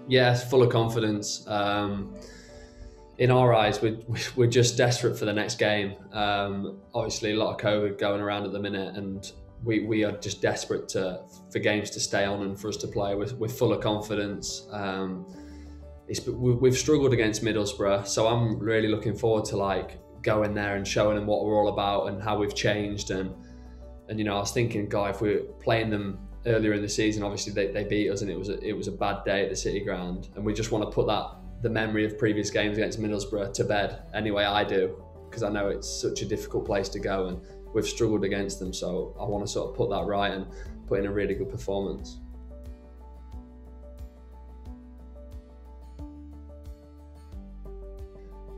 Yeah, full of confidence. In our eyes, we're just desperate for the next game. Obviously, a lot of COVID going around at the minute, and we are just desperate for games to stay on and for us to play. We're full of confidence. We've struggled against Middlesbrough, so I'm really looking forward to like going there and showing them what we're all about and how we've changed. And I was thinking, God, if we were playing them earlier in the season, obviously they beat us and it was a bad day at the City Ground, and we just want to put the memory of previous games against Middlesbrough to bed. Anyway, I do, because I know it's such a difficult place to go and we've struggled against them, so I want to sort of put that right and put in a really good performance.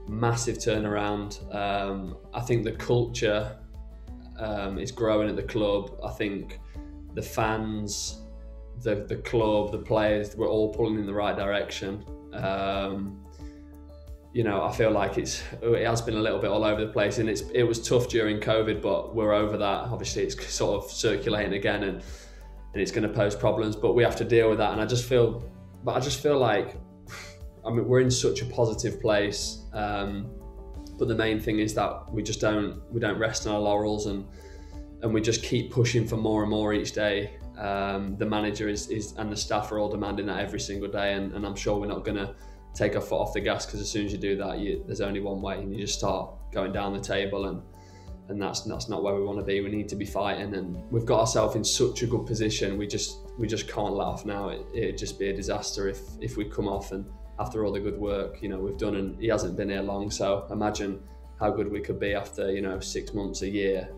Massive turnaround. I think the culture is growing at the club. I think the fans, the club, the players, we're all pulling in the right direction. I feel like it has been a little bit all over the place, and it was tough during COVID, but we're over that. Obviously, it's sort of circulating again, and it's going to pose problems, but we have to deal with that. And I just feel like, I mean, we're in such a positive place, but the main thing is that we don't rest on our laurels, and we just keep pushing for more and more each day. The manager is and the staff are all demanding that every single day, and I'm sure we're not going to take our foot off the gas, because as soon as you do that, there's only one way, and you just start going down the table, and that's not where we want to be. We need to be fighting, and we've got ourselves in such a good position. We just can't let off now. It'd just be a disaster if we come off, and after all the good work we've done, and he hasn't been here long, so imagine how good we could be after 6 months, a year.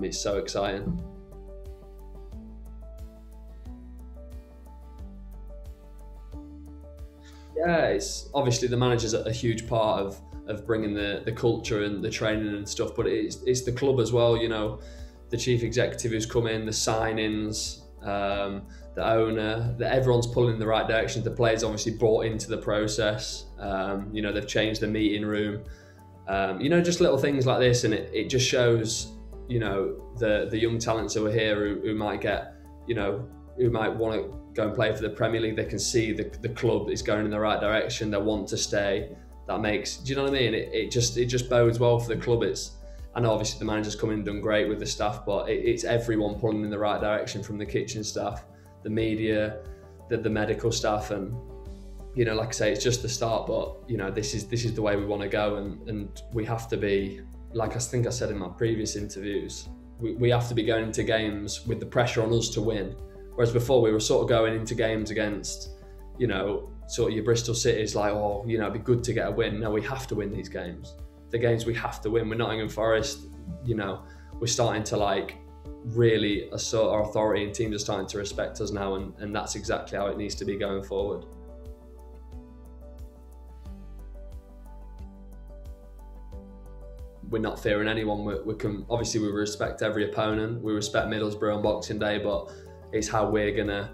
It's so exciting. Yeah, it's obviously the manager's a huge part of bringing the culture and the training and stuff, but it's the club as well. The chief executive who's come in, the signings, the owner, that everyone's pulling in the right direction. The players obviously brought into the process. They've changed the meeting room. Just little things like this, and it just shows the young talents who are here who might get who might want to go and play for the Premier League. They can see the club is going in the right direction. They want to stay. That makes, do you know what I mean? It just bodes well for the club. I know obviously the manager's come in and done great with the staff, but it's everyone pulling in the right direction, from the kitchen staff, the media, the medical staff, and like I say, it's just the start. But this is the way we want to go, and we have to be, like I think I said in my previous interviews, we have to be going into games with the pressure on us to win. Whereas before we were sort of going into games against, sort of your Bristol Cities, like, it'd be good to get a win. No, we have to win these games. The games we have to win. We're Nottingham Forest, we're starting to like really assert our authority, and teams are starting to respect us now, and that's exactly how it needs to be going forward. We're not fearing anyone. Obviously we respect every opponent. We respect Middlesbrough on Boxing Day, but it's how we're gonna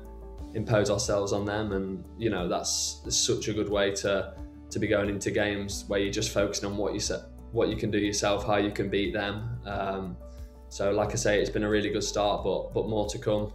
impose ourselves on them, and that's such a good way to be going into games where you're just focusing on what you can do yourself, how you can beat them. So like I say, it's been a really good start, but more to come.